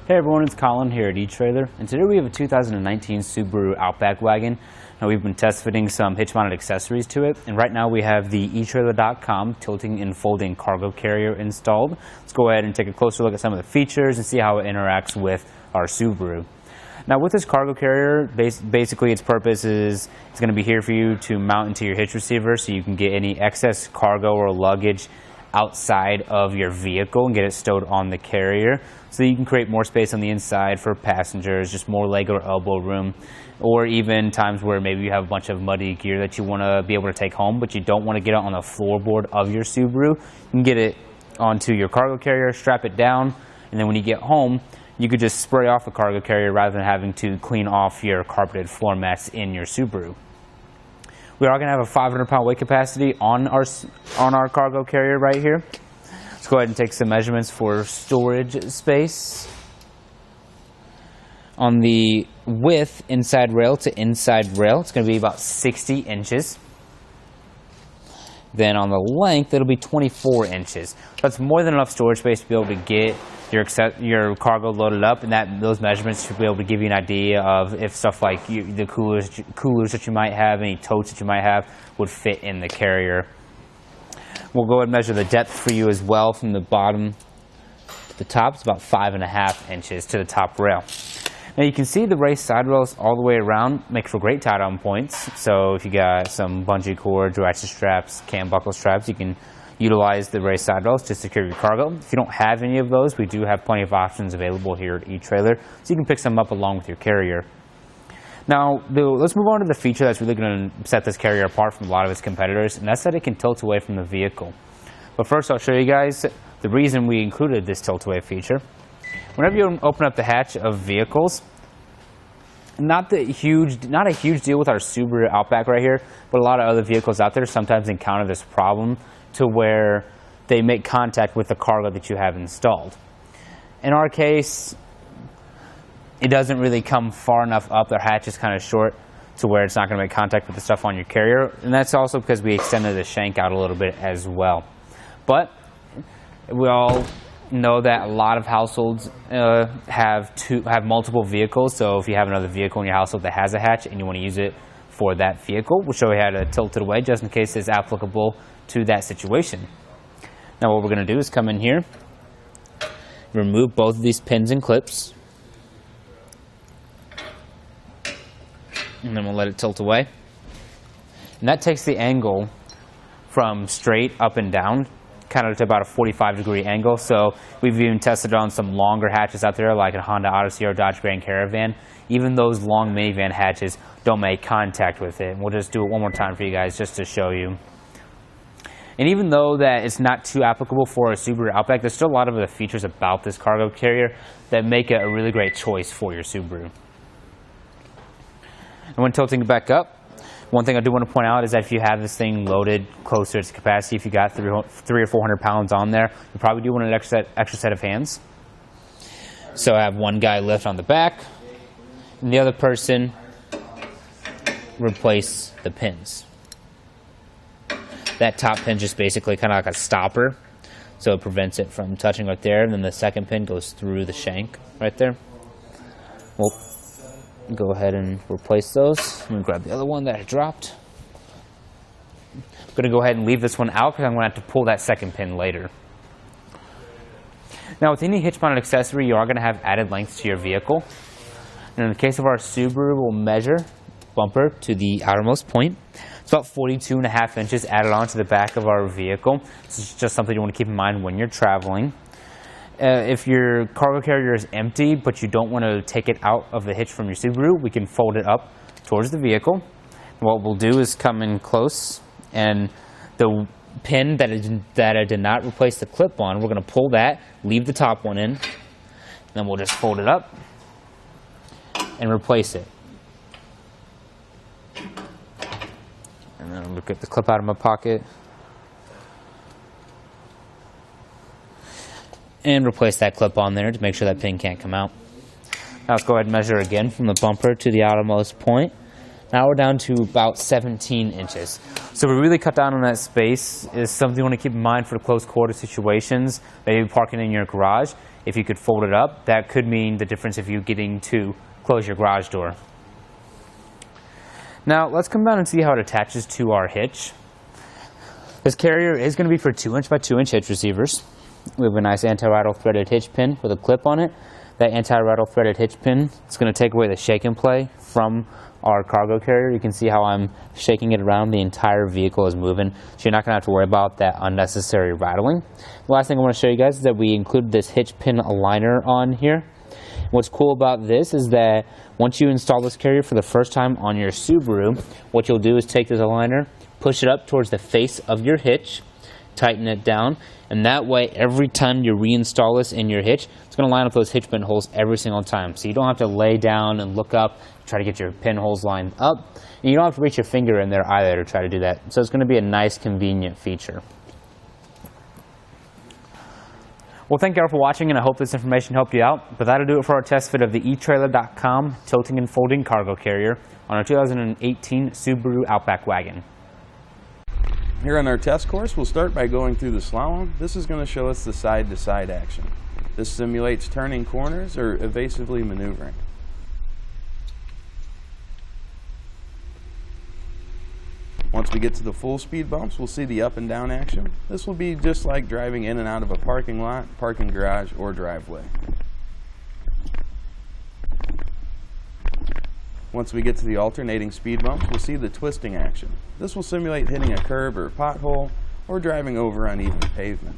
Hey everyone, it's Colin here at eTrailer, and today we have a 2019 Subaru Outback Wagon. Now we've been test fitting some hitch-mounted accessories to it, and right now we have the etrailer.com tilting and folding cargo carrier installed. Let's go ahead and take a closer look at some of the features and see how it interacts with our Subaru. Now with this cargo carrier, basically its purpose is it's going to be here for you to mount into your hitch receiver so you can get any excess cargo or luggage outside of your vehicle and get it stowed on the carrier, so you can create more space on the inside for passengers, just more leg or elbow room, or even times where maybe you have a bunch of muddy gear that you want to be able to take home but you don't want to get it on the floorboard of your Subaru. You can get it onto your cargo carrier, strap it down, and then when you get home you could just spray off the cargo carrier rather than having to clean off your carpeted floor mats in your Subaru. We are going to have a 500-pound weight capacity on our cargo carrier right here. Let's go ahead and take some measurements for storage space. On the width, inside rail to inside rail, it's going to be about 60 inches. Then on the length, it'll be 24 inches. That's more than enough storage space to be able to get your cargo loaded up, and those measurements should be able to give you an idea of if stuff like the coolers that you might have, any totes that you might have, would fit in the carrier. We'll go ahead and measure the depth for you as well from the bottom to the top. It's about 5.5 inches to the top rail. Now you can see the raised side rails all the way around make for great tie-down points. So if you got some bungee cords, ratchet straps, cam buckle straps, you can utilize the raised side rails to secure your cargo. If you don't have any of those, we do have plenty of options available here at eTrailer, so you can pick some up along with your carrier. Now, let's move on to the feature that's really going to set this carrier apart from a lot of its competitors, and that's that it can tilt away from the vehicle. But first, I'll show you guys the reason we included this tilt-away feature. Whenever you open up the hatch of vehicles, not a huge deal with our Subaru Outback right here, but a lot of other vehicles out there sometimes encounter this problem to where they make contact with the cargo that you have installed. In our case, it doesn't really come far enough up. Their hatch is kind of short to where it's not going to make contact with the stuff on your carrier, and that's also because we extended the shank out a little bit as well. But we all know that a lot of households have multiple vehicles, so if you have another vehicle in your household that has a hatch and you want to use it for that vehicle, we'll show you how to tilt it away just in case it's applicable to that situation. Now what we're going to do is come in here, remove both of these pins and clips, and then we'll let it tilt away. And that takes the angle from straight up and down kind of to about a 45-degree angle. So we've even tested on some longer hatches out there like a Honda Odyssey or Dodge Grand Caravan. Even those long minivan hatches don't make contact with it. And we'll just do it one more time for you guys just to show you. And even though that it's not too applicable for a Subaru Outback, there's still a lot of the features about this cargo carrier that make it a really great choice for your Subaru. And when tilting it back up, one thing I do want to point out is that if you have this thing loaded close to its capacity, if you got 300 or 400 pounds on there, you probably do want an extra set of hands. So I have one guy lift on the back, and the other person replace the pins. That top pin just basically kind of like a stopper, so it prevents it from touching right there, and then the second pin goes through the shank right there. We'll go ahead and replace those. I'm going to grab the other one that I dropped. I'm going to go ahead and leave this one out because I'm going to have to pull that second pin later. Now with any hitch-mounted accessory, you are going to have added length to your vehicle. And in the case of our Subaru, we'll measure bumper to the outermost point. It's about 42.5 inches added on to the back of our vehicle. This is just something you want to keep in mind when you're traveling. If your cargo carrier is empty, but you don't want to take it out of the hitch from your Subaru, we can fold it up towards the vehicle. And what we'll do is come in close, and the pin that I did not replace the clip on, we're going to pull that, leave the top one in, and then we'll just fold it up and replace it. And then I'll get the clip out of my pocket and replace that clip on there to make sure that pin can't come out. Now let's go ahead and measure again from the bumper to the outermost point. Now we're down to about 17 inches. So we really cut down on that space. Is something you want to keep in mind for close quarter situations, maybe parking in your garage. If you could fold it up, that could mean the difference if you getting to close your garage door. Now let's come down and see how it attaches to our hitch. This carrier is going to be for 2" by 2" hitch receivers. We have a nice anti-rattle threaded hitch pin with a clip on it. That anti-rattle threaded hitch pin is going to take away the shake and play from our cargo carrier. You can see how I'm shaking it around. The entire vehicle is moving, so you're not going to have to worry about that unnecessary rattling. The last thing I want to show you guys is that we include this hitch pin aligner on here. What's cool about this is that once you install this carrier for the first time on your Subaru, what you'll do is take this aligner, push it up towards the face of your hitch, tighten it down, and that way every time you reinstall this in your hitch, it's going to line up those hitch pinholes every single time. So you don't have to lay down and look up, try to get your pinholes lined up, and you don't have to reach your finger in there either to try to do that. So it's going to be a nice, convenient feature. Well, thank you all for watching, and I hope this information helped you out. But that'll do it for our test fit of the etrailer.com tilting and folding cargo carrier on our 2018 Subaru Outback Wagon. Here on our test course, we'll start by going through the slalom. This is going to show us the side-to-side action. This simulates turning corners or evasively maneuvering. Once we get to the full speed bumps, we'll see the up and down action. This will be just like driving in and out of a parking lot, parking garage, or driveway. Once we get to the alternating speed bumps, we'll see the twisting action. This will simulate hitting a curb or pothole or driving over uneven pavement.